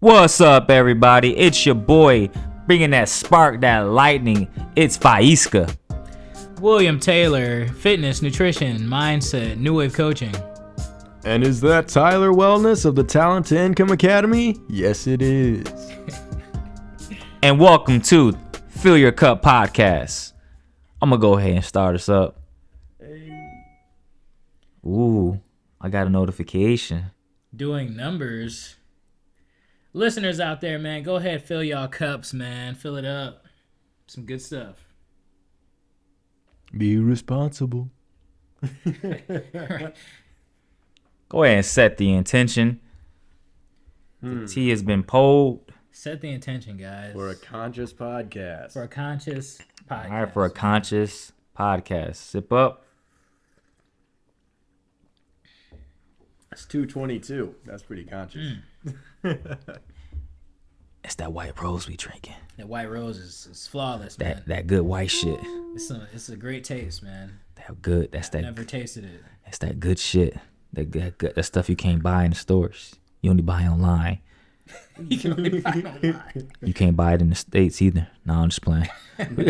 What's up, everybody? It's your boy, bringing that spark, that lightning. It's Faiska. William Taylor, fitness, nutrition, mindset, new wave coaching. And is that Tyler Wellness of the Talent to Income Academy? Yes, it is. And welcome to Fill Your Cup Podcast. I'm going to go ahead and start us up. Ooh, I got a notification. Doing numbers. Listeners out there, man, go ahead, fill y'all cups, man. Fill it up. Some good stuff. Be responsible. Go ahead and set the intention. The tea has been pulled. Set the intention, guys. For a conscious podcast. For a conscious podcast. All right, for a conscious podcast. Sip up. That's 222. That's pretty conscious. It's that white rose we drinking. That white rose is flawless, man. That good white shit. It's a great taste, man. That good. That's that. Never tasted it. That's that good shit. That stuff you can't buy in the stores. You only buy online. You can only buy it online. You can't buy it in the States either. No, I'm just playing. We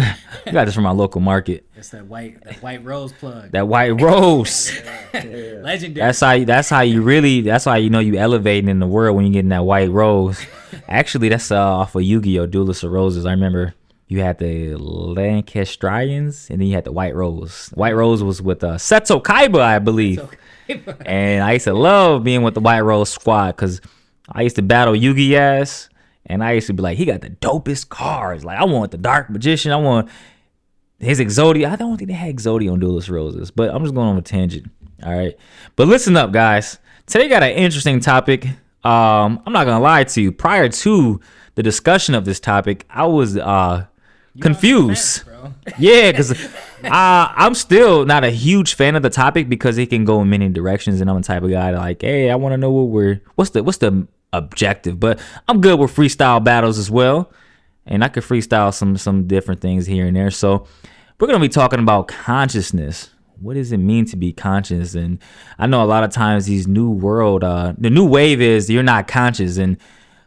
got this from our local market. It's that white rose plug. That white rose. Yeah. Legendary. That's how you know you elevating in the world when you getting that white rose. Actually, that's off of Yugioh, Duelist of Roses. I remember you had the Lancastrians and then you had the white rose. White rose was with Seto Kaiba, I believe. And I used to love being with the white rose squad because I used to battle Yugi ass, and I used to be like, he got the dopest cards. Like, I want the Dark Magician. I want his Exodia. I don't think they had Exodia on Duelist Roses, but I'm just going on a tangent. All right. But listen up, guys. Today got an interesting topic. I'm not going to lie to you. Prior to the discussion of this topic, I was confused. Yeah, because I'm still not a huge fan of the topic because it can go in many directions, and I'm the type of guy that like, hey, I want to know what's the objective. But I'm good with freestyle battles as well, and I could freestyle some different things here and there. So we're gonna be talking about consciousness. What does it mean to be conscious? And I know a lot of times these new world, the new wave is you're not conscious, and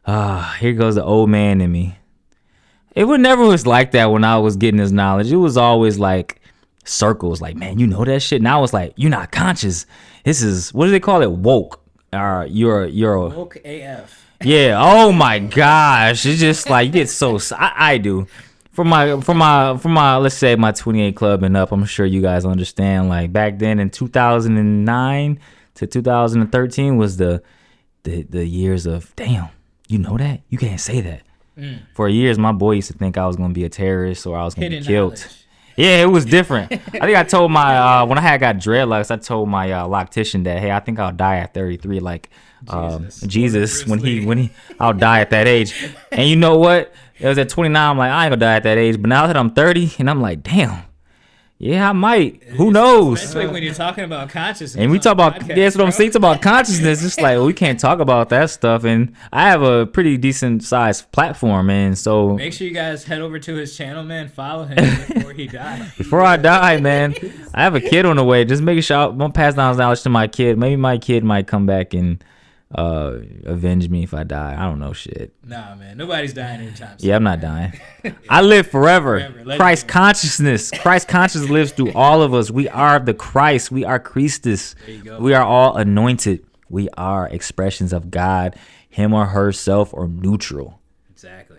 here goes the old man in me. It never was like that when I was getting this knowledge. It was always like circles, like, man, you know that shit. Now it's like, you're not conscious. This is, what do they call it? Woke. You're woke AF. Yeah. Oh my gosh. It's just like, you get so, I do. From my, let's say my 28 club and up, I'm sure you guys understand, like back then in 2009 to 2013 was the years of, damn, you know that? You can't say that. For years, my boy used to think I was going to be a terrorist or I was going to be killed. Knowledge. Yeah, it was different. I think I told my, when I got dreadlocks, I told my loctician that, hey, I think I'll die at 33, like Jesus when I'll die at that age. And you know what? It was at 29, I'm like, I ain't going to die at that age. But now that I'm 30, and I'm like, damn. Yeah, I might. Who knows? Especially when you're talking about consciousness. And we talk about, that's what I'm saying, about consciousness. It's like, well, we can't talk about that stuff. And I have a pretty decent sized platform. And so make sure you guys head over to his channel, man. Follow him before he dies. Before I die, man, I have a kid on the way. Just making sure I'm going to pass down knowledge to my kid. Maybe my kid might come back and avenge me if I die. I don't know shit. Nah, man, nobody's dying anytime soon. Yeah, I'm not dying. I live forever. Christ consciousness lives through all of us. We are the Christ. We are Christus. There you go. We are all anointed. We are expressions of God, him or herself, or neutral. Exactly.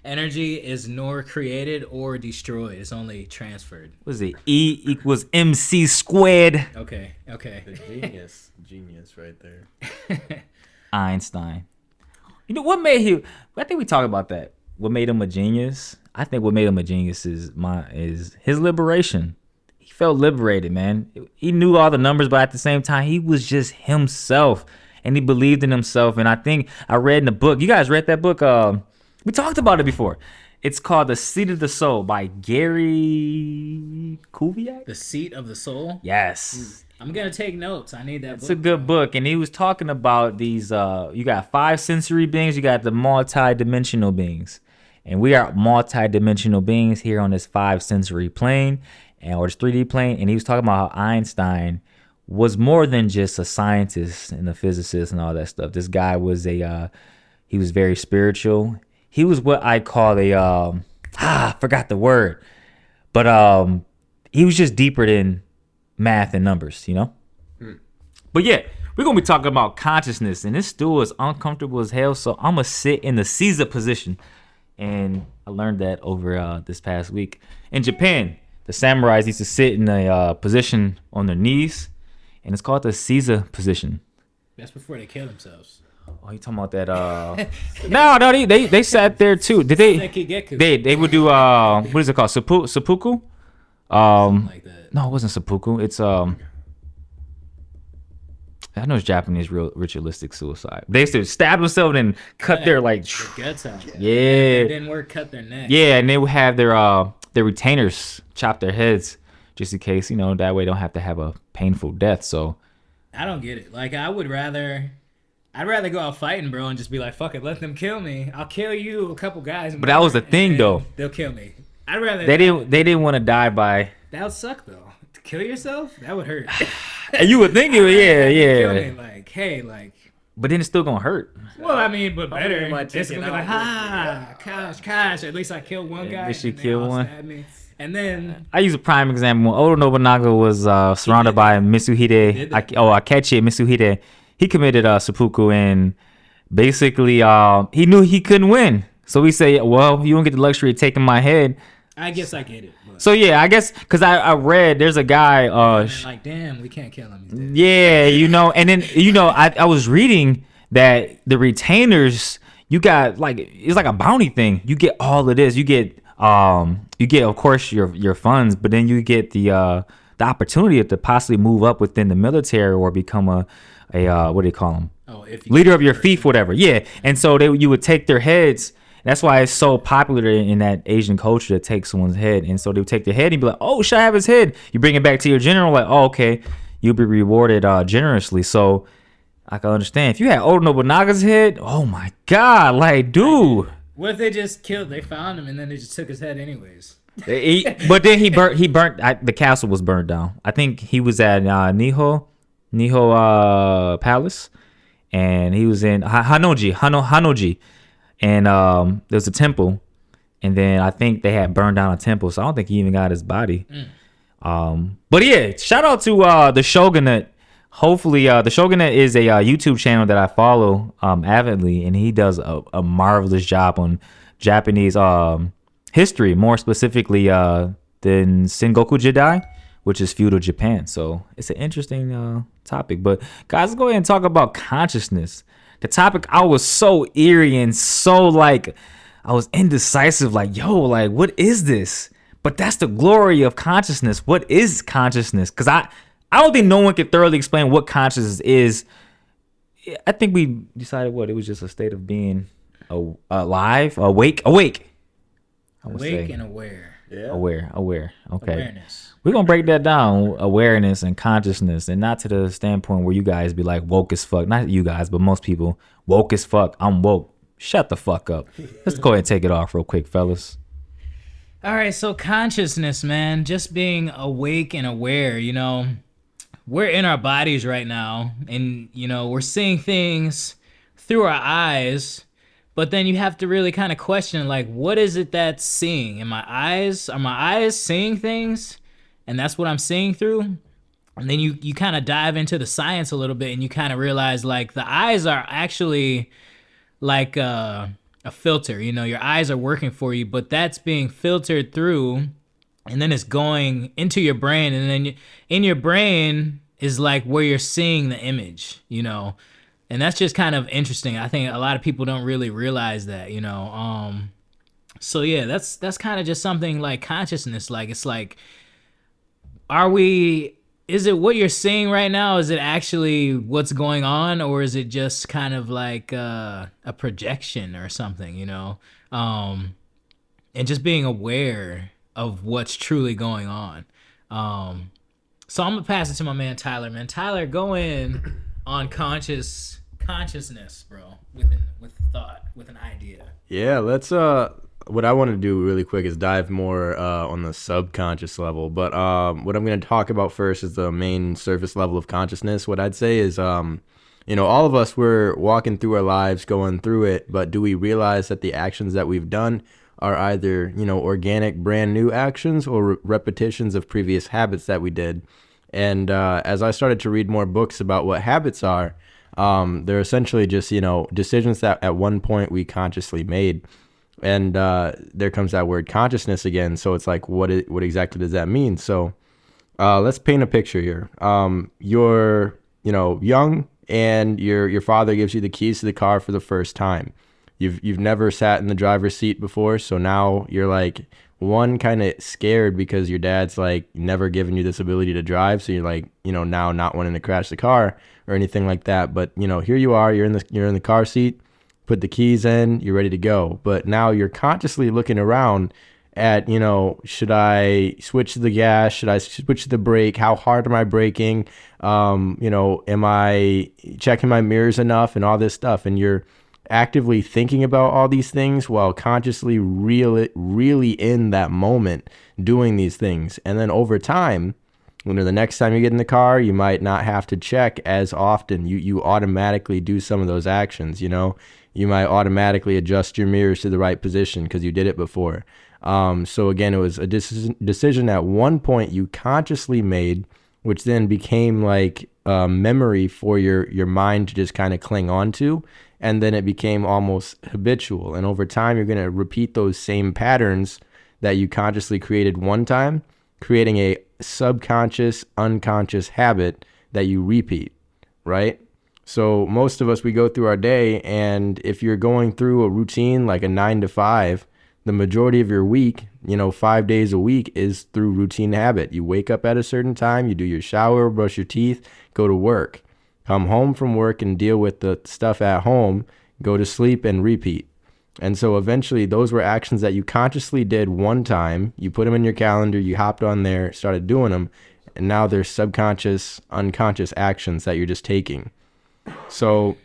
Energy is nor created or destroyed. It's only transferred. What is it? E equals MC squared. Okay. The genius right there. Einstein. You know what made him? I think we talked about that. What made him a genius? I think what made him a genius is his liberation. He felt liberated, man. He knew all the numbers, but at the same time, he was just himself, and he believed in himself. And I think I read in the book. You guys read that book? We talked about it before. It's called The Seat of the Soul by Gary Kubiak. The Seat of the Soul? Yes. I'm going to take notes. I need that book. It's a good book. And he was talking about these, you got 5 sensory beings, you got the multi-dimensional beings. And we are multi-dimensional beings here on this 5 sensory plane, or this 3D plane. And he was talking about how Einstein was more than just a scientist and a physicist and all that stuff. This guy was He was very spiritual. He was what I call I forgot the word, but he was just deeper than math and numbers, you know. But yeah, we're gonna be talking about consciousness, and this stool is uncomfortable as hell. So I'm gonna sit in the Caesar position, and I learned that over this past week in Japan. The samurais used to sit in a position on their knees, and it's called the Caesar position. That's before they kill themselves. Oh, you talking about that? No, they sat there too. Did they? They would do what is it called? Seppuku? Something like that. No, it wasn't seppuku. It's I know it's Japanese ritualistic suicide. They used to stab themselves and cut their like their guts out. Yeah. If it didn't work, cut their neck. Yeah, and they would have their retainers chop their heads just in case, you know, that way they don't have to have a painful death. So I don't get it. Like I'd rather go out fighting, bro, and just be like, fuck it, let them kill me. I'll kill you, a couple guys. But that was the thing though. They'll kill me. I'd rather they didn't want to die by. That would suck though. To kill yourself? That would hurt. And you would think it would, yeah. Kill me, like, hey, like. But then it's still gonna hurt. Well, I mean, but better. It's gonna be like, gosh. At least I killed one guy. At least you killed one. And then I use a prime example. When Oda Nobunaga was surrounded by Mitsuhide Akechi Mitsuhide, he committed seppuku, and basically he knew he couldn't win. So he said, well, you won't get the luxury of taking my head. I guess I get it. But. So yeah, I guess because I read there's a guy like, damn, we can't kill him. Yeah, you know, and then you know I was reading that the retainers, you got like it's like a bounty thing. You get all of this. You get of course your funds, but then you get the opportunity to possibly move up within the military or become a what do you call them? Leader of your fief, whatever. Yeah, and so you would take their heads. That's why it's so popular in that Asian culture to take someone's head. And so they would take their head and be like, oh, should I have his head? You bring it back to your general, like, oh, okay. You'll be rewarded generously. So I can understand. If you had Oda Nobunaga's head, oh, my God. Like, dude. What if they just they found him and then they just took his head anyways? But then he burnt, the castle was burned down. I think he was at Niho Palace. And he was in Hanoji. And there's a temple, and then I think they had burned down a temple, so I don't think he even got his body. But yeah, shout out to the Shogunate. Hopefully, the Shogunate is a YouTube channel that I follow avidly, and he does a marvelous job on Japanese history, more specifically than Sengoku Jidai, which is feudal Japan. So it's an interesting topic. But guys, let's go ahead and talk about consciousness. The topic, I was so eerie and so like, I was indecisive, like, yo, like, what is this? But that's the glory of consciousness. What is consciousness? Because I don't think no one can thoroughly explain what consciousness is. I think we decided it was just a state of being alive, awake. Awake and aware. Yeah. Aware. Okay. Awareness. We're going to break that down, awareness and consciousness, and not to the standpoint where you guys be like woke as fuck. Not you guys, but most people, woke as fuck. I'm woke. Shut the fuck up. Let's go ahead and take it off real quick, fellas. All right, so consciousness, man, just being awake and aware, you know, we're in our bodies right now, and, you know, we're seeing things through our eyes, but then you have to really kind of question, like, what is it that's seeing? Are my eyes seeing things? And that's what I'm seeing through. And then you kind of dive into the science a little bit, and you kind of realize, like, the eyes are actually like a filter. You know, your eyes are working for you, but that's being filtered through, and then it's going into your brain, and then in your brain is like where you're seeing the image, you know. And that's just kind of interesting. I think a lot of people don't really realize that, you know. So yeah, that's kind of just something like consciousness. Like, it's like, is it what you're seeing right now? Is it actually what's going on? Or is it just kind of like a projection or something, you know? And just being aware of what's truly going on. So I'm going to pass it to my man, Tyler, man. Tyler, go in on consciousness, bro, with thought, with an idea. Yeah, let's what I want to do really quick is dive more on the subconscious level. But what I'm going to talk about first is the main surface level of consciousness. What I'd say is All of us were walking through our lives, going through it, but do we realize that the actions that we've done are either, organic, brand new actions or repetitions of previous habits that we did? And as I started to read more books about what habits are, they're essentially just, decisions that at one point we consciously made. And there comes that word consciousness again. So it's like, what exactly does that mean? So let's paint a picture here. You're, young, and your father gives you the keys to the car for the first time. You've never sat in the driver's seat before, so now you're like, one, kind of scared because your dad's like never given you this ability to drive, so you're like, now not wanting to crash the car or anything like that. But here you are, you're in the car seat, put the keys in, you're ready to go. But now you're consciously looking around at, should I switch to the gas? Should I switch to the brake? How hard am I braking? Am I checking my mirrors enough and all this stuff? And you're actively thinking about all these things while consciously really in that moment doing these things. And then over time, the next time you get in the car, you might not have to check as often. You automatically do some of those actions, You might automatically adjust your mirrors to the right position because you did it before. So again, it was a decision at one point you consciously made, which then became like a memory for your mind to just kind of cling on to. And then it became almost habitual. And over time, you're going to repeat those same patterns that you consciously created one time, creating a subconscious, unconscious habit that you repeat, right? So most of us, we go through our day, and if you're going through a routine like a 9 to 5, the majority of your week, 5 days a week is through routine habit. You wake up at a certain time, you do your shower, brush your teeth, go to work, come home from work and deal with the stuff at home, go to sleep and repeat. And so eventually those were actions that you consciously did one time. You put them in your calendar, you hopped on there, started doing them, and now they're subconscious, unconscious actions that you're just taking. So,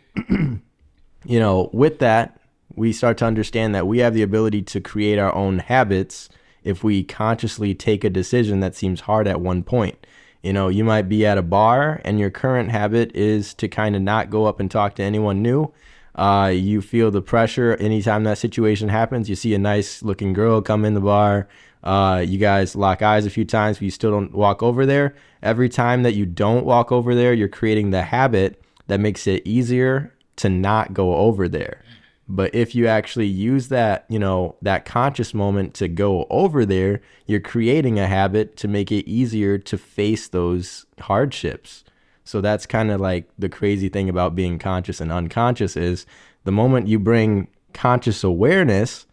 with that, we start to understand that we have the ability to create our own habits if we consciously take a decision that seems hard at one point. You might be at a bar and your current habit is to kind of not go up and talk to anyone new. You feel the pressure anytime that situation happens. You see a nice looking girl come in the bar. You guys lock eyes a few times, but you still don't walk over there. Every time that you don't walk over there, you're creating the habit that makes it easier to not go over there. But if you actually use that, that conscious moment to go over there, you're creating a habit to make it easier to face those hardships. So that's kind of like the crazy thing about being conscious and unconscious is the moment you bring conscious awareness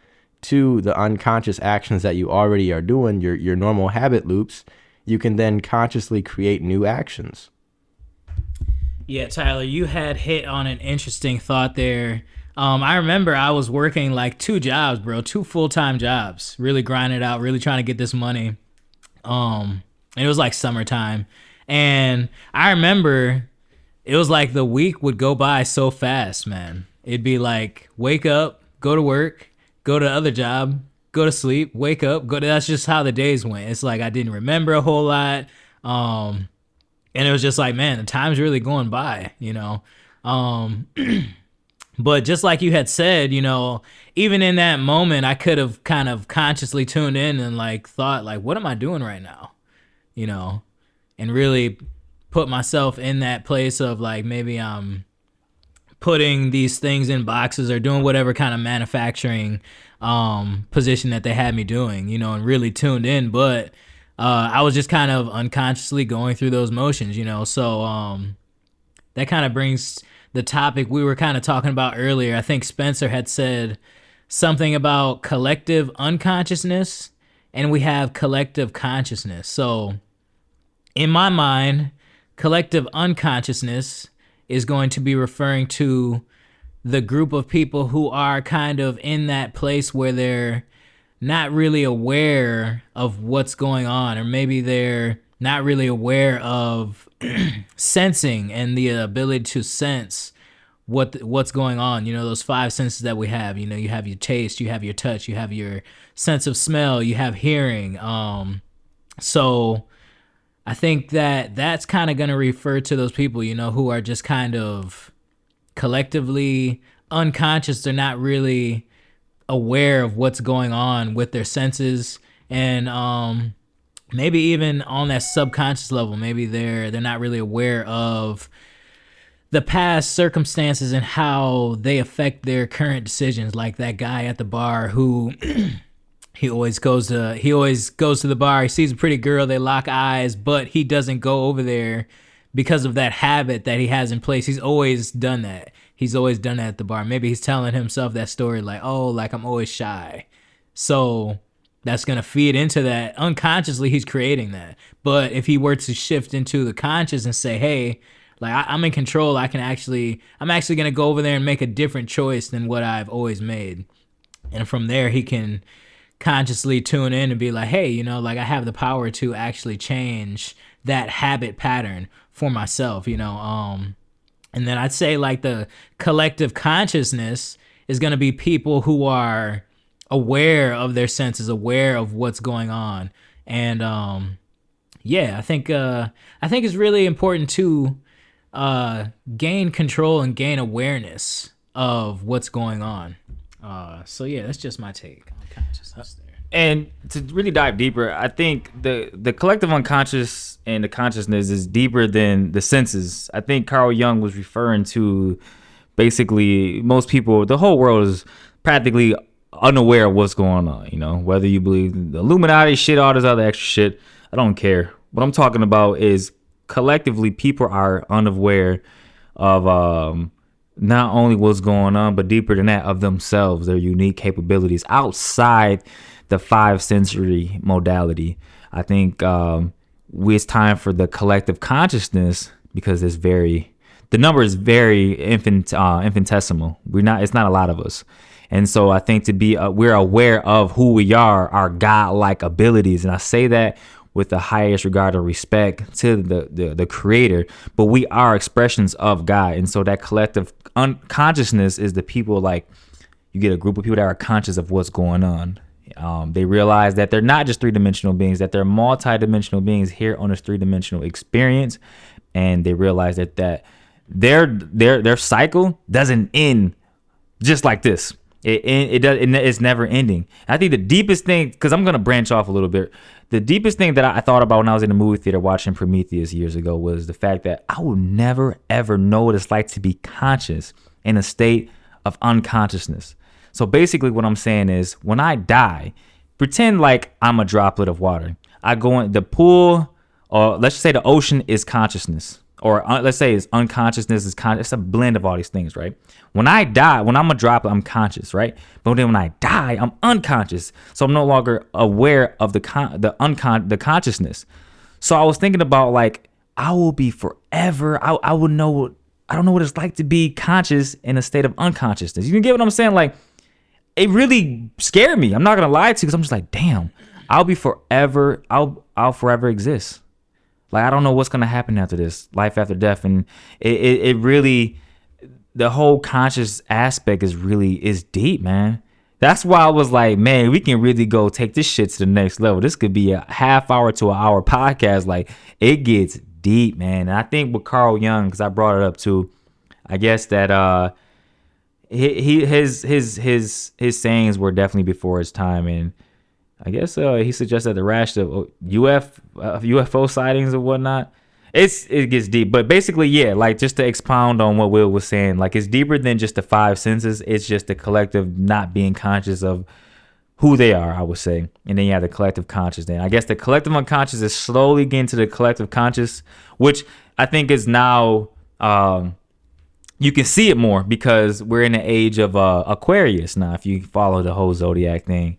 to the unconscious actions that you already are doing, your normal habit loops, you can then consciously create new actions. Yeah, Tyler, you had hit on an interesting thought there. I remember I was working like 2 jobs, bro, 2 full-time jobs, really grinding it out, really trying to get this money. And it was like summertime. And I remember it was like the week would go by so fast, man. It'd be like, wake up, go to work, go to the other job, go to sleep, wake up, go to, that's just how the days went. It's like I didn't remember a whole lot. And it was just like, man, the time's really going by, But just like you had said, even in that moment, I could have kind of consciously tuned in and like thought, like, what am I doing right now? And really put myself in that place of like, maybe I'm putting these things in boxes or doing whatever kind of manufacturing position that they had me doing, and really tuned in. But I was just kind of unconsciously going through those motions, So that kind of brings the topic we were kind of talking about earlier. I think Spencer had said something about collective unconsciousness, and we have collective consciousness. So in my mind, collective unconsciousness is going to be referring to the group of people who are kind of in that place where they're not really aware of what's going on, or maybe they're not really aware of sensing and the ability to sense what's going on. Those 5 senses that we have. You have your taste, you have your touch, you have your sense of smell, you have hearing. So I think that that's kind of going to refer to those people, who are just kind of collectively unconscious. They're not really aware of what's going on with their senses, and maybe even on that subconscious level, maybe they're not really aware of the past circumstances and how they affect their current decisions. Like that guy at the bar who he always goes to the bar, he sees a pretty girl, they lock eyes, but he doesn't go over there because of that habit that he has in place. He's always done that. He's always done that at the bar. Maybe he's telling himself that story like, oh, like I'm always shy. So that's going to feed into that. Unconsciously, he's creating that. But if he were to shift into the conscious and say, hey, like I'm in control, I'm actually going to go over there and make a different choice than what I've always made. And from there, he can consciously tune in and be like, hey, you know, like I have the power to actually change that habit pattern for myself, you know. And then I'd say like the collective consciousness is going to be people who are aware of their senses, aware of what's going on. And I think it's really important to gain control and gain awareness of what's going on. So yeah, that's just my take on consciousness there. And to really dive deeper, I think the collective unconscious and the consciousness is deeper than the senses. I think Carl Jung was referring to basically most people, the whole world is practically unaware of what's going on. You know, whether you believe the Illuminati shit, all this other extra shit, I don't care. What I'm talking about is collectively people are unaware of not only what's going on, but deeper than that, of themselves, their unique capabilities outside the five sensory modality. I think it's time for the collective consciousness, because the number is very infinitesimal. It's not a lot of us. And so I think we're aware of who we are, our God-like abilities. And I say that with the highest regard and respect to the creator, but we are expressions of God. And so that collective unconsciousness is the people, like you get a group of people that are conscious of what's going on. They realize that they're not just three-dimensional beings, that they're multi-dimensional beings here on this three-dimensional experience. And they realize that their cycle doesn't end just like this. It's never ending. I think the deepest thing, because I'm going to branch off a little bit, the deepest thing that I thought about when I was in the movie theater watching Prometheus years ago was the fact that I will never, ever know what it's like to be conscious in a state of unconsciousness. So basically what I'm saying is, when I die, pretend like I'm a droplet of water. I go in the pool, or let's just say the ocean is consciousness. Or let's say it's unconsciousness, it's a blend of all these things, right? When I die, when I'm a droplet, I'm conscious, right? But then when I die, I'm unconscious. So I'm no longer aware of the consciousness. So I was thinking about, like, I will be forever. I don't know what it's like to be conscious in a state of unconsciousness. You can get what I'm saying? Like, it really scared me. I'm not gonna lie to you, because I'm just like, damn, I'll be forever. I'll forever exist. Like, I don't know what's going to happen after this, life after death. And it really, the whole conscious aspect is deep, man. That's why I was like, man, we can really go take this shit to the next level. This could be a half hour to an hour podcast. Like, it gets deep, man. And I think with Carl Jung, because I brought it up too, I guess that his sayings were definitely before his time. And I guess he suggested the rash of UFO sightings or whatnot. It gets deep, but basically, yeah, like, just to expound on what Will was saying, like, it's deeper than just the five senses. It's just the collective not being conscious of who they are, I would say. And then you have the collective conscious. Then I guess the collective unconscious is slowly getting to the collective conscious, which I think is now you can see it more because we're in the age of Aquarius now, if you follow the whole zodiac thing.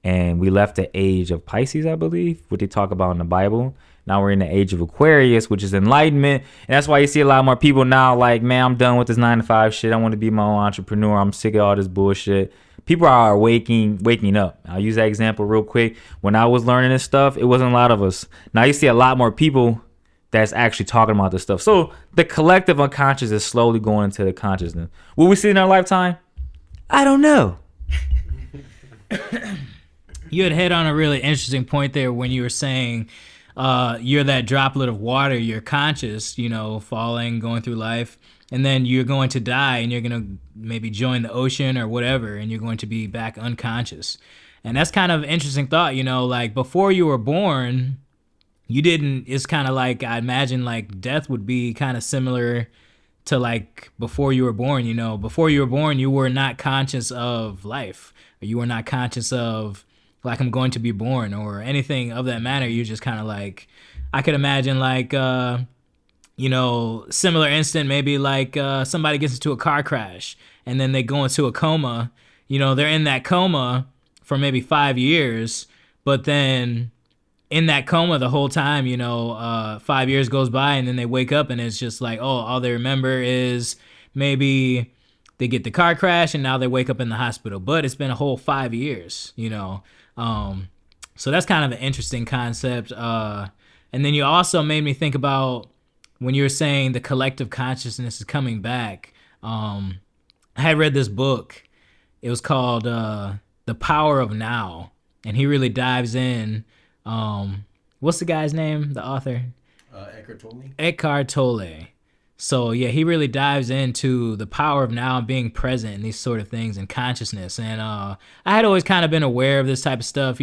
And we left the age of Pisces, I believe, what they talk about in the Bible. Now we're in the age of Aquarius, which is enlightenment. And that's why you see a lot more people now like, man, I'm done with this 9-to-5 shit. I want to be my own entrepreneur. I'm sick of all this bullshit. People are waking up. I'll use that example real quick. When I was learning this stuff, it wasn't a lot of us. Now you see a lot more people that's actually talking about this stuff. So the collective unconscious is slowly going into the consciousness. Will we see in our lifetime? I don't know. You had hit on a really interesting point there when you were saying you're that droplet of water. You're conscious, falling, going through life, and then you're going to die, and you're going to maybe join the ocean or whatever, and you're going to be back unconscious. And that's kind of an interesting thought, like before you were born, you didn't. It's kind of like, I imagine like death would be kind of similar to like before you were born. Before you were born, you were not conscious of life, or you were not conscious of like, I'm going to be born or anything of that matter. You just kind of like, I could imagine like similar instant, maybe like somebody gets into a car crash and then they go into a coma. They're in that coma for maybe 5 years, but then in that coma the whole time, 5 years goes by, and then they wake up and it's just like, oh, all they remember is maybe they get the car crash and now they wake up in the hospital, but it's been a whole 5 years. So that's kind of an interesting concept. And then you also made me think about when you were saying the collective consciousness is coming back. I had read this book. It was called The Power of Now, and he really dives in. What's the guy's name, the author? Echart Tolle. Echart Tolle. So yeah, he really dives into the power of now and being present in these sort of things and consciousness. And I had always kind of been aware of this type of stuff,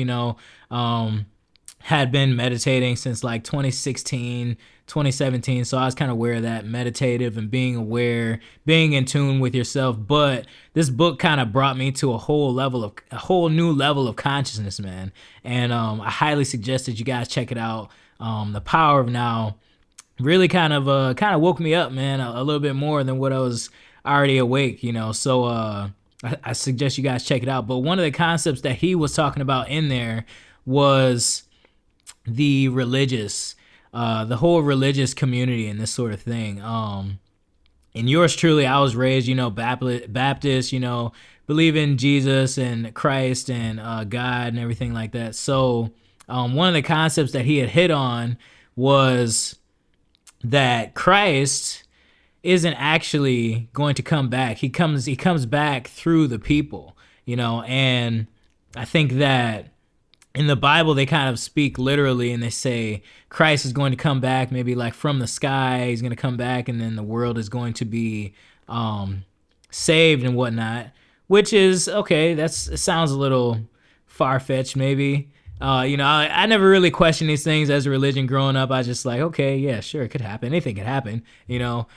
had been meditating since like 2016, 2017. So I was kind of aware of that, meditative and being aware, being in tune with yourself. But this book kind of brought me to a whole new level of consciousness, man. And I highly suggest that you guys check it out. The Power of Now really kind of woke me up, man, a little bit more than what I was already awake, So I suggest you guys check it out. But one of the concepts that he was talking about in there was the religious, the whole religious community and this sort of thing. And yours truly, I was raised, Baptist, believe in Jesus and Christ and God and everything like that. So one of the concepts that he had hit on was that Christ isn't actually going to come back. He comes back through the people, and I think that in the Bible they kind of speak literally, and they say Christ is going to come back maybe like from the sky. He's going to come back, and then the world is going to be saved and whatnot, which is okay. It sounds a little far-fetched maybe. I never really questioned these things as a religion growing up. I was just like, okay, yeah, sure, it could happen. Anything could happen, But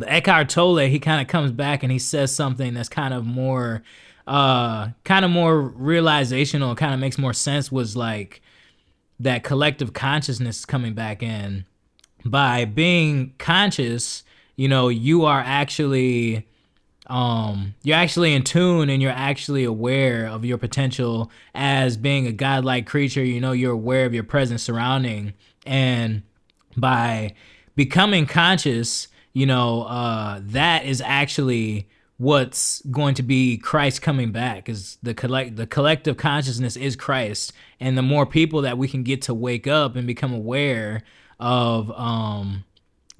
Eckhart Tolle, he kind of comes back and he says something that's kind of more realizational, kind of makes more sense, was like that collective consciousness is coming back in. By being conscious, you are actually... you're actually in tune, and you're actually aware of your potential as being a godlike creature. You're aware of your present surrounding, and by becoming conscious, that is actually what's going to be Christ coming back. Is the collective consciousness is Christ, and the more people that we can get to wake up and become aware of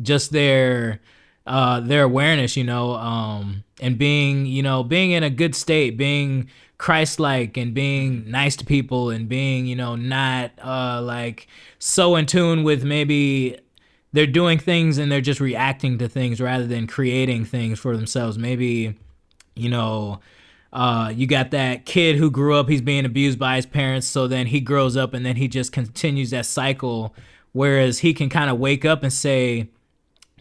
just their awareness, and being in a good state, being Christ-like and being nice to people, and being, not like so in tune with maybe they're doing things and they're just reacting to things rather than creating things for themselves. Maybe, you got that kid who grew up, he's being abused by his parents, so then he grows up and then he just continues that cycle, whereas he can kind of wake up and say,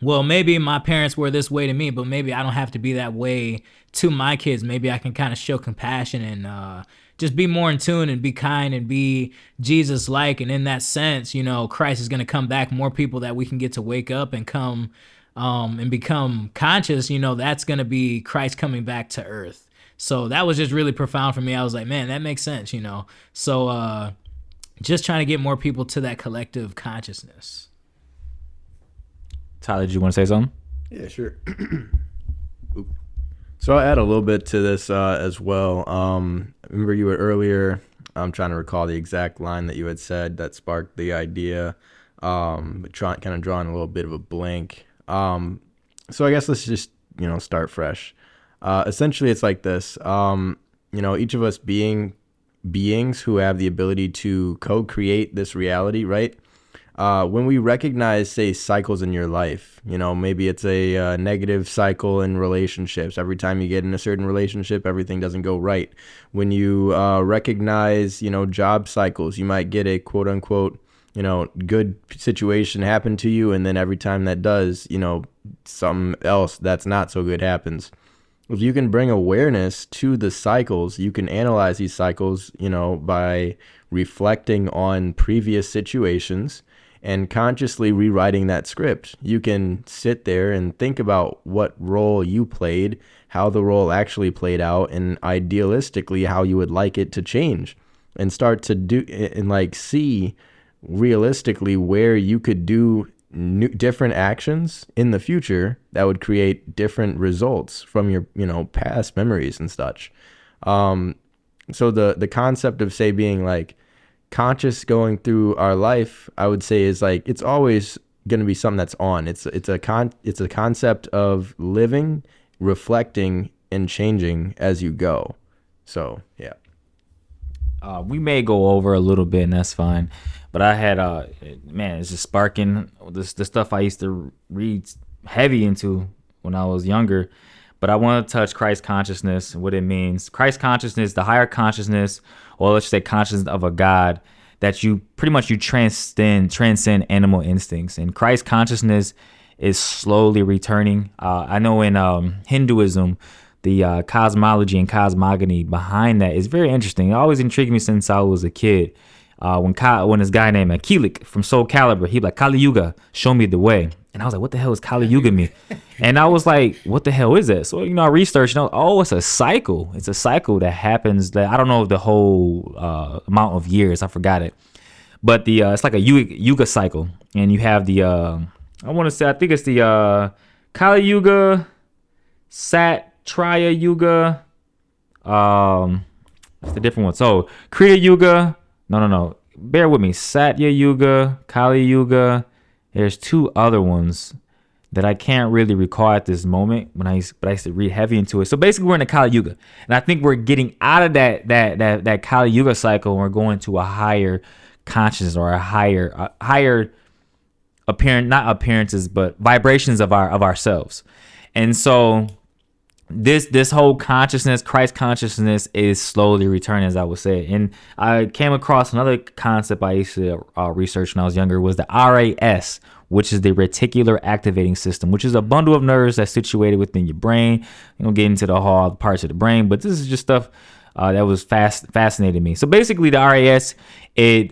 well, maybe my parents were this way to me, but maybe I don't have to be that way to my kids. Maybe I can kind of show compassion and just be more in tune and be kind and be Jesus-like. And in that sense, Christ is going to come back. More people that we can get to wake up and come and become conscious, that's going to be Christ coming back to earth. So that was just really profound for me. I was like, man, that makes sense, So just trying to get more people to that collective consciousness. Tyler, did you want to say something? Yeah, sure. So I'll add a little bit to this as well. Remember you were earlier, I'm trying to recall the exact line that you had said that sparked the idea, but kind of drawing a little bit of a blank. So I guess let's just, start fresh. Essentially, it's like this. Each of us being beings who have the ability to co-create this reality, right? When we recognize, say, cycles in your life, maybe it's a negative cycle in relationships. Every time you get in a certain relationship, everything doesn't go right. When you recognize, job cycles, you might get a quote unquote, good situation happen to you. And then every time that does, something else that's not so good happens. If you can bring awareness to the cycles, you can analyze these cycles, by reflecting on previous situations and consciously rewriting that script. You can sit there and think about what role you played, how the role actually played out, and idealistically how you would like it to change, and start to do and see realistically where you could do different actions in the future that would create different results from your past memories and such. So the concept of, say, being conscious going through our life, I would say, is it's always going to be something that's on. It's a concept of living, reflecting, and changing as you go. So yeah. We may go over a little bit, and that's fine. But I had, it's just sparking the stuff I used to read heavy into when I was younger. But I want to touch Christ consciousness, what it means. Christ consciousness, the higher consciousness, or let's say consciousness of a God, that you transcend animal instincts. And Christ consciousness is slowly returning. I know in Hinduism, the cosmology and cosmogony behind that is very interesting. It always intrigued me since I was a kid. When this guy named Akilik from Soul Calibur, he'd be like, Kali Yuga, show me the way. And I was like, what the hell is Kali Yuga mean? And I was like, what the hell is that? So, I researched, it's a cycle. It's a cycle that happens that I don't know the whole amount of years. I forgot it. But it's like a Yuga cycle. And you have I think it's the Kali Yuga, Satraya Yuga. It's the different one. So, Kriya Yuga. No. Bear with me. Satya Yuga, Kali Yuga. There's two other ones that I can't really recall at this moment, but I used to read heavy into it. So basically, we're in the Kali Yuga, and I think we're getting out of that Kali Yuga cycle, and we're going to a higher consciousness or a higher not appearances, but vibrations of ourselves. And so this whole consciousness, Christ consciousness, is slowly returning, as I would say. And I came across another concept I used to research when I was younger, was the RAS, which is the reticular activating system, which is a bundle of nerves that's situated within your brain. You don't get into the whole parts of the brain, but this is just stuff that was fascinating me. So basically, the RAS,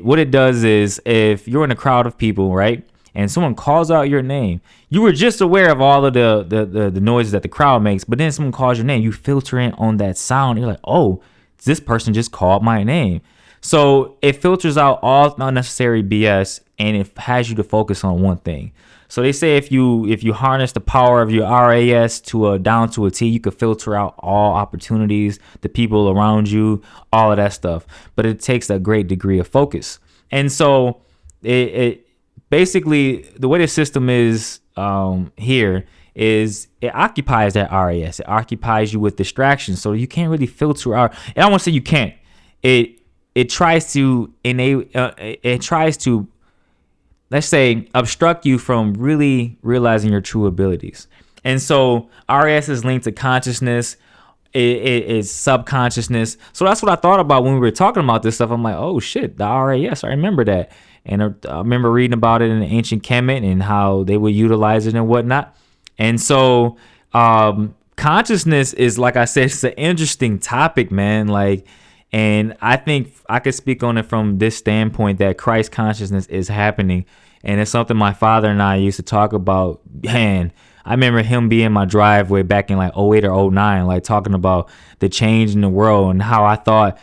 what it does is, if you're in a crowd of people, right, and someone calls out your name, you were just aware of all of the noises that the crowd makes, but then someone calls your name, you filter in on that sound. You're like, oh, this person just called my name. So it filters out all unnecessary BS, and it has you to focus on one thing. So they say if you harness the power of your RAS down to a T, you could filter out all opportunities, the people around you, all of that stuff. But it takes a great degree of focus. And so it basically, the way the system is here is it occupies that RAS. It occupies you with distractions, so you can't really filter out. And I won't say you can't. It tries to let's say, obstruct you from really realizing your true abilities. And so RAS is linked to consciousness. It is subconsciousness. So that's what I thought about when we were talking about this stuff. I'm like, oh shit, the RAS, I remember that. And I remember reading about it in the ancient Kemet and how they would utilize it and whatnot. And so consciousness is, like I said, it's an interesting topic, man. And I think I could speak on it from this standpoint, that Christ consciousness is happening. And it's something my father and I used to talk about. Man, I remember him being in my driveway back in 08 or 09, talking about the change in the world and how I thought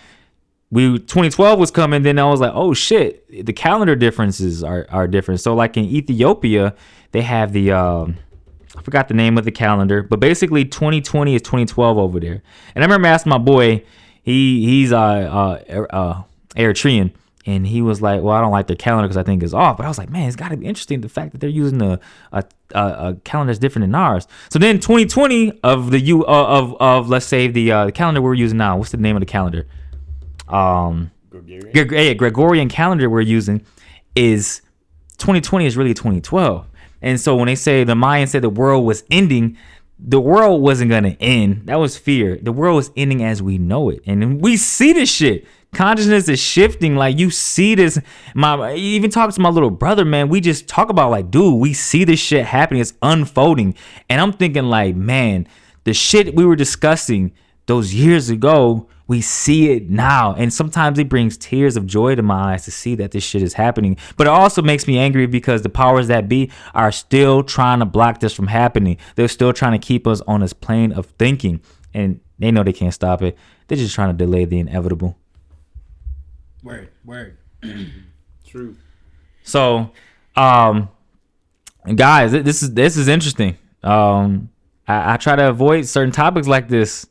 2012 was coming. Then I was like, oh shit, the calendar differences are different. So in Ethiopia, they have the, I forgot the name of the calendar, but basically 2020 is 2012 over there. And I remember asking my boy, he's Eritrean, and he was like, well, I don't like their calendar because I think it's off. But I was like, man, it's got to be interesting, the fact that they're using a calendar that's different than ours. So then 2020 of let's say the calendar we're using now, what's the name of the calendar? Gregorian calendar we're using is 2020 is really 2012. And so when they say the Mayans said the world was ending, the world wasn't going to end. That was fear. The world was ending as we know it. And we see this shit. Consciousness is shifting. Like, you see this. Even talking to my little brother, man, we just talk about, like, dude, we see this shit happening. It's unfolding. And I'm thinking, like, man, the shit we were discussing those years ago, we see it now. And sometimes it brings tears of joy to my eyes to see that this shit is happening. But it also makes me angry because the powers that be are still trying to block this from happening. They're still trying to keep us on this plane of thinking. And they know they can't stop it. They're just trying to delay the inevitable. Word. True. So, guys, this is interesting. I try to avoid certain topics like this.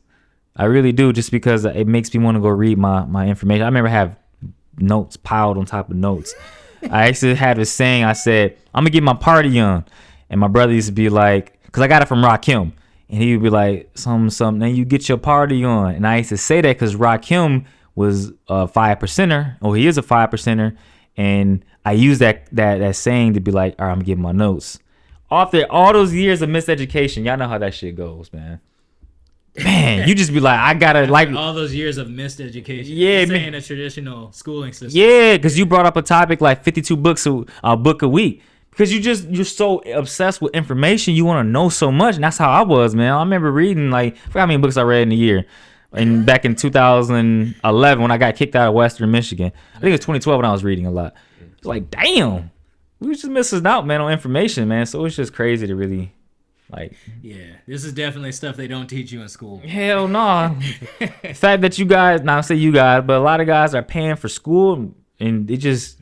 I really do, just because it makes me want to go read my information. I remember I have notes piled on top of notes. I actually had a saying. I said, I'm going to get my party on. And my brother used to be like, because I got it from Rakim. And he would be like, something, and you get your party on. And I used to say that because Rakim was a 5%er. Or he is a 5%er. And I use that saying to be like, all right, I'm going to get my notes. After all those years of miseducation, y'all know how that shit goes, man. Man, you just be like, I gotta like all those years of missed education. Yeah, saying a traditional schooling system. Yeah, because you brought up a topic like 52 books a book a week. Because you're so obsessed with information, you want to know so much, and that's how I was, man. I remember reading, like, I forgot how many books I read in a year. And back in 2011, when I got kicked out of Western Michigan, I think it was 2012 when I was reading a lot. It's like, damn, we was just missing out, man, on information, man. So it's just crazy to really. Like, yeah, this is definitely stuff they don't teach you in school. Hell no. The fact that you guys, not say you guys, but a lot of guys are paying for school and you can just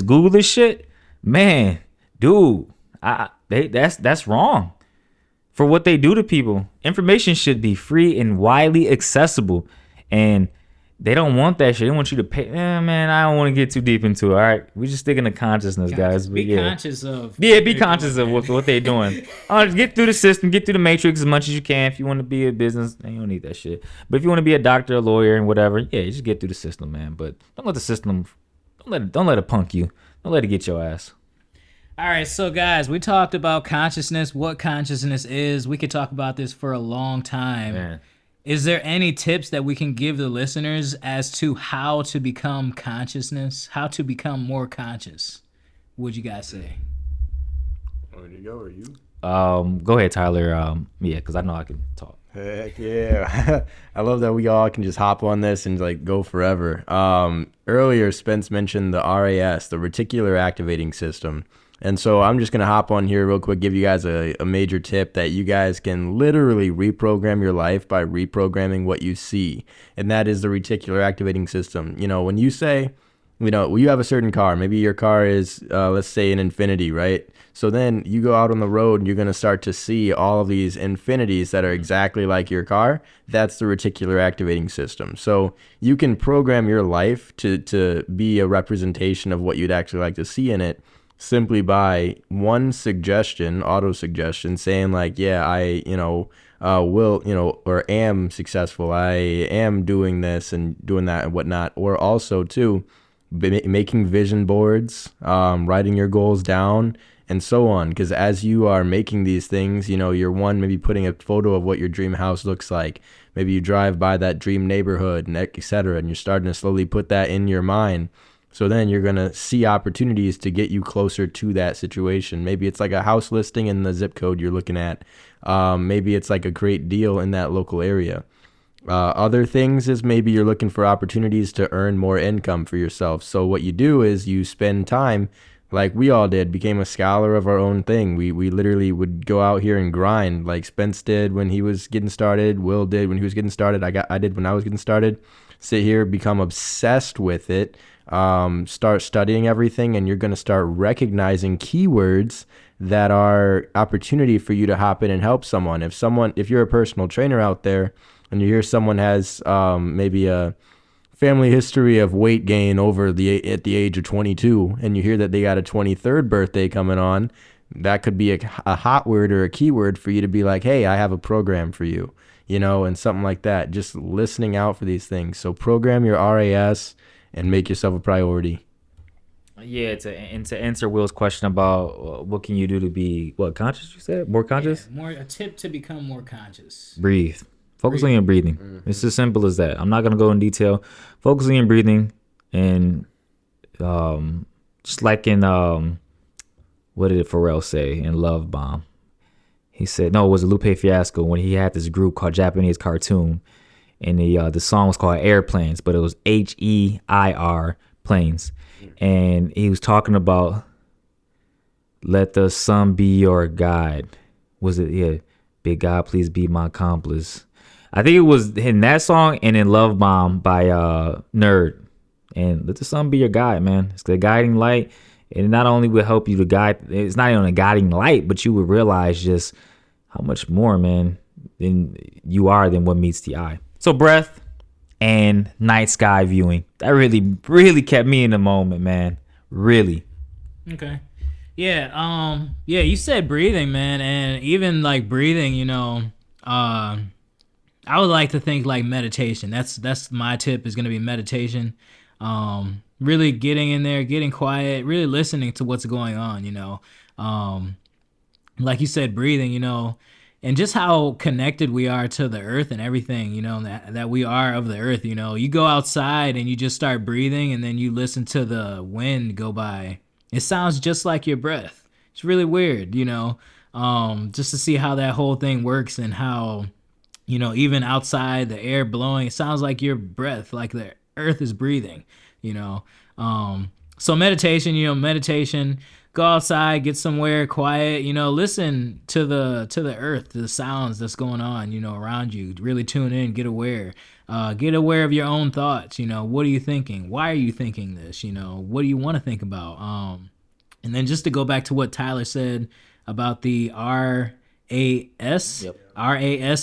Google this shit. Man, dude, that's wrong for what they do to people. Information should be free and widely accessible, and they don't want that shit. They want you to pay. Man, I don't want to get too deep into it. All right, we just sticking to consciousness, guys. Be conscious of. Yeah, be conscious of what they're doing. Just get through the system, get through the matrix as much as you can. If you want to be a business, you don't need that shit. But if you want to be a doctor, a lawyer, and whatever, yeah, just get through the system, man. But don't let the system, don't let it punk you. Don't let it get your ass. All right, so guys, we talked about consciousness, what consciousness is. We could talk about this for a long time. Man. Is there any tips that we can give the listeners as to how to become consciousness, how to become more conscious? What would you guys say? Ready to go, or you? Go ahead, Tyler. Yeah, because I know I can talk. Heck yeah. I love that we all can just hop on this and like go forever. Earlier, Spence mentioned the RAS, the reticular activating system. And so I'm just going to hop on here real quick, give you guys a major tip that you guys can literally reprogram your life by reprogramming what you see. And that is the reticular activating system. You know, when you say, you have a certain car, maybe your car is, let's say, an Infinity, right? So then you go out on the road and you're going to start to see all of these infinities that are exactly like your car. That's the reticular activating system. So you can program your life to be a representation of what you'd actually like to see in it, simply by one suggestion, auto suggestion, saying like, yeah, I, will, or am successful. I am doing this and doing that and whatnot. Or also too, making vision boards, writing your goals down and so on. Because as you are making these things, you're maybe putting a photo of what your dream house looks like. Maybe you drive by that dream neighborhood and et cetera, and you're starting to slowly put that in your mind. So then you're going to see opportunities to get you closer to that situation. Maybe it's like a house listing in the zip code you're looking at. Maybe it's like a great deal in that local area. Other things is maybe you're looking for opportunities to earn more income for yourself. So what you do is you spend time, like we all did, became a scholar of our own thing. We literally would go out here and grind, like Spence did when he was getting started, Will did when he was getting started, I did when I was getting started. Sit here, become obsessed with it. Start studying everything, and you're going to start recognizing keywords that are opportunity for you to hop in and help someone. If you're a personal trainer out there and you hear someone has maybe a family history of weight gain at the age of 22, and you hear that they got a 23rd birthday coming on, that could be a hot word or a keyword for you to be like, hey, I have a program for you. and something like that. Just listening out for these things. So program your RAS and make yourself a priority. Yeah, to answer Will's question about what can you do to be conscious? You said more conscious. Yeah, a tip to become more conscious. Breathe. Focus on your breathing. Mm-hmm. It's as simple as that. I'm not gonna go in detail. Focus on your breathing, and just like in what did Pharrell say in Love Bomb? He said no, it was a Lupe Fiasco when he had this group called Japanese Cartoon, and the song was called Airplanes, but it was HEIR planes. And he was talking about let the sun be your guide. Was it? Yeah. Big God, please be my accomplice. I think it was in that song and in Love Bomb by Nerd. And let the sun be your guide, man. It's the guiding light. And it not only will help you to guide, it's not even a guiding light, but you will realize just how much more, man, than you are than what meets the eye. So breath and night sky viewing. That really, really kept me in the moment, man. Really. Okay. Yeah. You said breathing, man. And even like breathing, I would like to think like meditation. That's my tip is going to be meditation. Really getting in there, getting quiet, really listening to what's going on, like you said, breathing, and just how connected we are to the earth and everything, that we are of the earth, you go outside and you just start breathing and then you listen to the wind go by. It sounds just like your breath. It's really weird, just to see how that whole thing works and how, even outside the air blowing, it sounds like your breath, like the earth is breathing, so meditation, go outside, get somewhere quiet, listen to the earth, to the sounds that's going on, around you. Really tune in, get aware of your own thoughts. What are you thinking? Why are you thinking this? What do you want to think about? And then just to go back to what Tyler said about the RAS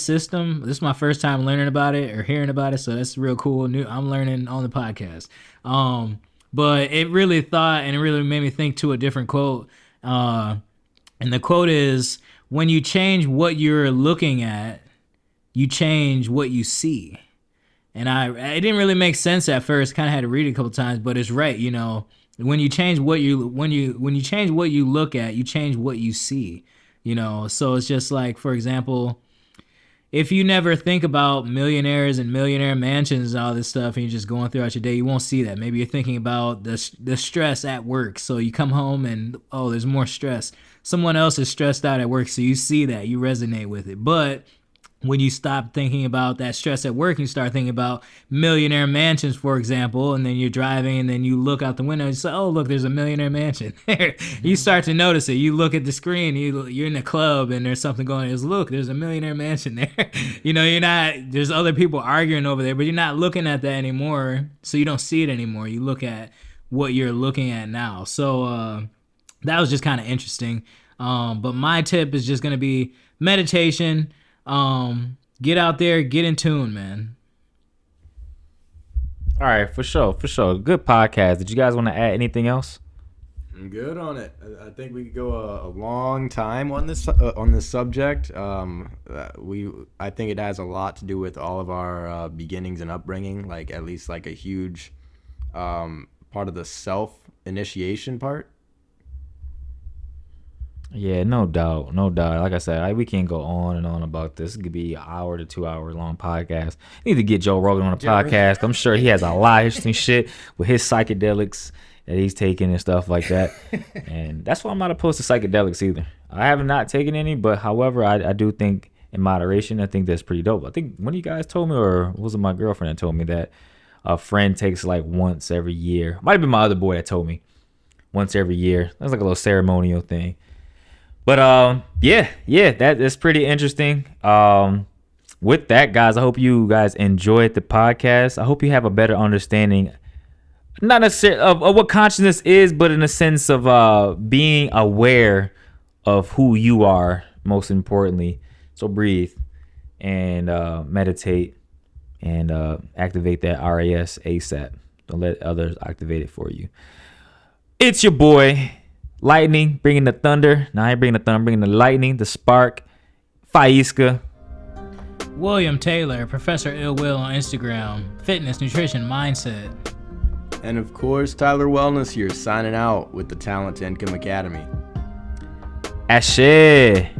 system. This is my first time learning about it or hearing about it, so that's real cool. I'm learning on the podcast. But it really made me think to a different quote. And the quote is, when you change what you're looking at, you change what you see. And it didn't really make sense at first. Kind of had to read it a couple times, but it's right. When you change what you change what you look at, you change what you see. So it's just like, for example, if you never think about millionaires and millionaire mansions and all this stuff, and you're just going throughout your day, you won't see that. Maybe you're thinking about the stress at work. So you come home and, there's more stress. Someone else is stressed out at work, so you see that, you resonate with it. But when you stop thinking about that stress at work and you start thinking about millionaire mansions, for example, and then you're driving and then you look out the window and you say, oh, look, there's a millionaire mansion there. You start to notice it. You look at the screen, you're in a club and there's something going on. Look, there's a millionaire mansion there. There's other people arguing over there, but you're not looking at that anymore. So you don't see it anymore. You look at what you're looking at now. So that was just kind of interesting. But my tip is just going to be meditation. Get out there, get in tune, man. All right, for sure. Good podcast. Did you guys want to add anything else? I'm good on it. I think we could go a long time on this subject. I think it has a lot to do with all of our beginnings and upbringing, like at least like a huge part of the self-initiation part. Yeah, no doubt. Like I said, we can't go on and on about this. It could be an hour to 2 hour long podcast. Need to get Joe Rogan on a podcast. I'm sure he has a lot of interesting shit with his psychedelics that he's taking and stuff like that. And that's why I'm not opposed to psychedelics either. I have not taken any, but however, I do think in moderation, I think that's pretty dope. I think one of you guys told me, or was it my girlfriend that told me that a friend takes like once every year. Might have been my other boy that told me once every year. That's like a little ceremonial thing. But that is pretty interesting. With that, guys, I hope you guys enjoyed the podcast. I hope you have a better understanding, not necessarily of what consciousness is, but in a sense of being aware of who you are, most importantly. So breathe and meditate and activate that RAS ASAP. Don't let others activate it for you. It's your boy, Lightning, bringing the thunder. Now I ain't bringing the thunder, I'm bringing the lightning, the spark, Faisca. William Taylor, Professor Ill Will on Instagram. Fitness, nutrition, mindset. And of course, Tyler Wellness here, signing out with the Talent to Income Academy. Ashe.